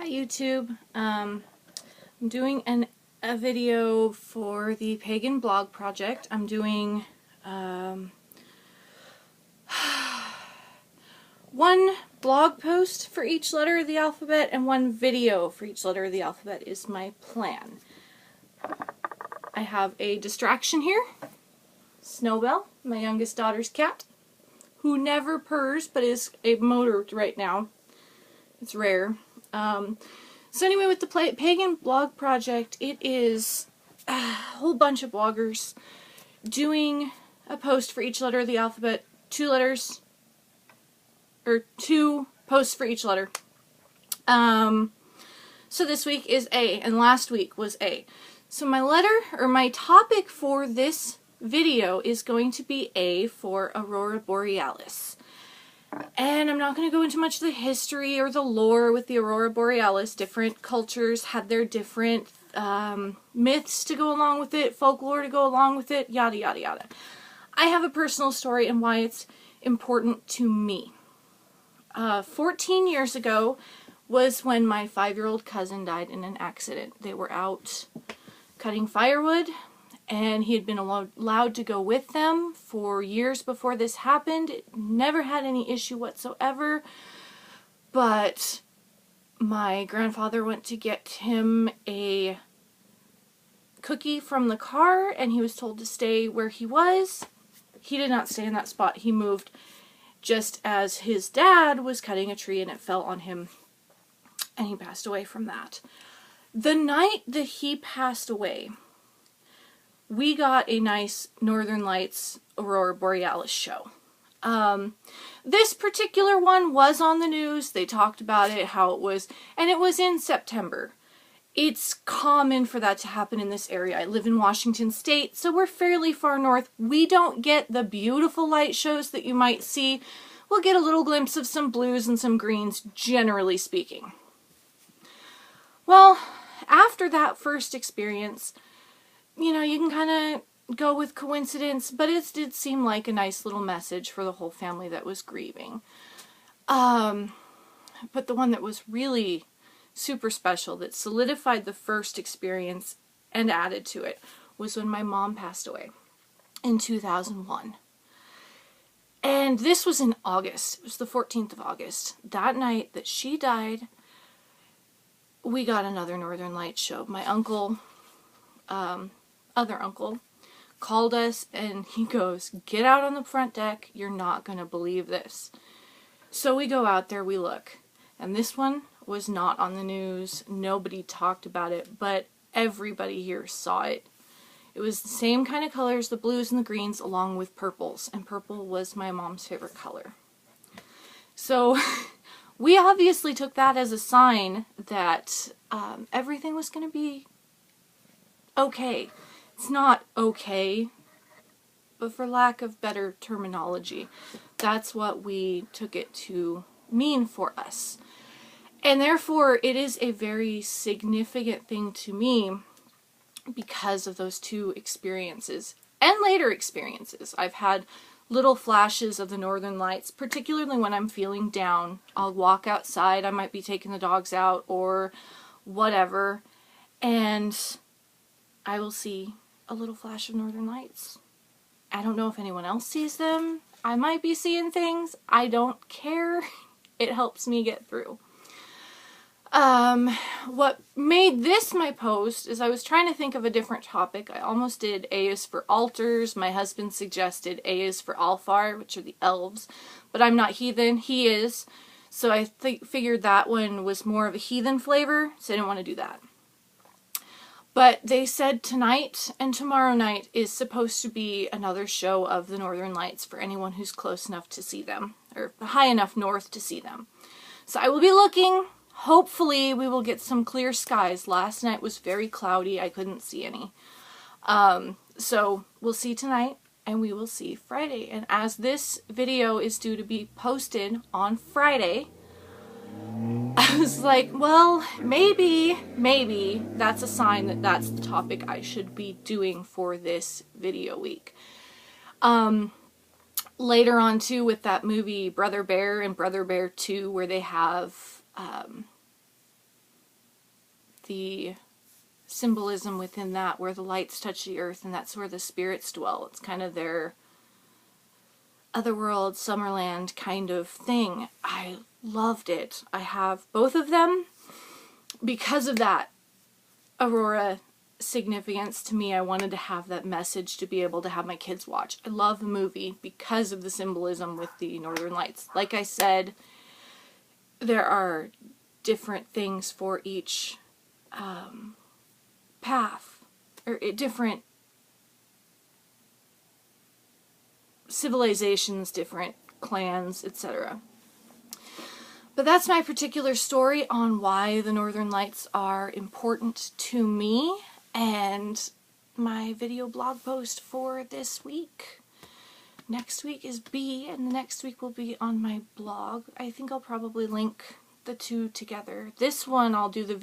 Hi YouTube. I'm doing a video for the Pagan blog project. I'm doing one blog post for each letter of the alphabet and one video for each letter of the alphabet is my plan. I have a distraction here, Snowbell, my youngest daughter's cat, who never purrs but is a motor right now. It's rare. So anyway, with the Pagan blog project, it is a whole bunch of bloggers doing a post for each letter of the alphabet, two posts for each letter. So this week is A, and last week was A. So my topic for this video is going to be A for Aurora Borealis. And I'm not going to go into much of the history or the lore with the Aurora Borealis. Different cultures had their different myths to go along with it, folklore to go along with it, yada yada yada. I have a personal story and why it's important to me. 14 years ago was when my 5-year-old cousin died in an accident. They were out cutting firewood, and he had been allowed to go with them for years before this happened. It never had any issue whatsoever. But my grandfather went to get him a cookie from the car, and he was told to stay where he was. He did not stay in that spot. He moved just as his dad was cutting a tree, and it fell on him, and he passed away from that. The night that he passed away, we got a nice Northern Lights Aurora Borealis show. This particular one was on the news. They talked about it, how it was, and it was in September. It's common for that to happen in this area. I live in Washington State, so we're fairly far north. We don't get the beautiful light shows that you might see. We'll get a little glimpse of some blues and some greens, generally speaking. Well, after that first experience, you know, you can kind of go with coincidence, but it did seem like a nice little message for the whole family that was grieving. But the one that was really super special, that solidified the first experience and added to it, was when my mom passed away in 2001. And this was in August. It was the 14th of August. That night that she died, we got another Northern Lights show. My uncle, other uncle, called us and he goes, "Get out on the front deck, you're not going to believe this." So we go out there, we look, and this one was not on the news. Nobody talked about it, but everybody here saw it. It was the same kind of colors, the blues and the greens, along with purples, and purple was my mom's favorite color. So we obviously took that as a sign that everything was going to be okay. It's not okay, but for lack of better terminology, that's what we took it to mean for us. And therefore, it is a very significant thing to me because of those two experiences and later experiences. I've had little flashes of the Northern Lights, particularly when I'm feeling down. I'll walk outside, I might be taking the dogs out or whatever, and I will see a little flash of Northern Lights. I don't know if anyone else sees them. I might be seeing things. I don't care. It helps me get through. What made this my post is I was trying to think of a different topic. I almost did A is for altars. My husband suggested A is for Alfar, which are the elves. But I'm not heathen. He is. So I figured that one was more of a heathen flavor, so I didn't want to do that. But they said tonight and tomorrow night is supposed to be another show of the Northern Lights for anyone who's close enough to see them, or high enough north to see them. So I will be looking. Hopefully we will get some clear skies. Last night was very cloudy. I couldn't see any. So we'll see tonight and we will see Friday. And as this video is due to be posted on Friday, I was like, well, maybe that's a sign that that's the topic I should be doing for this video week. Later on too, with that movie Brother Bear and Brother Bear 2, where they have the symbolism within that, where the lights touch the earth and that's where the spirits dwell. It's kind of their otherworld, Summerland kind of thing. I loved it. I have both of them because of that Aurora significance to me. I wanted to have that message to be able to have my kids watch. I love the movie because of the symbolism with the Northern Lights. Like I said, there are different things for each path, or different civilizations, different clans, etc. But that's my particular story on why the Northern Lights are important to me, and my video blog post for this week. Next week is B, and the next week will be on my blog. I think I'll probably link the two together. This one I'll do the video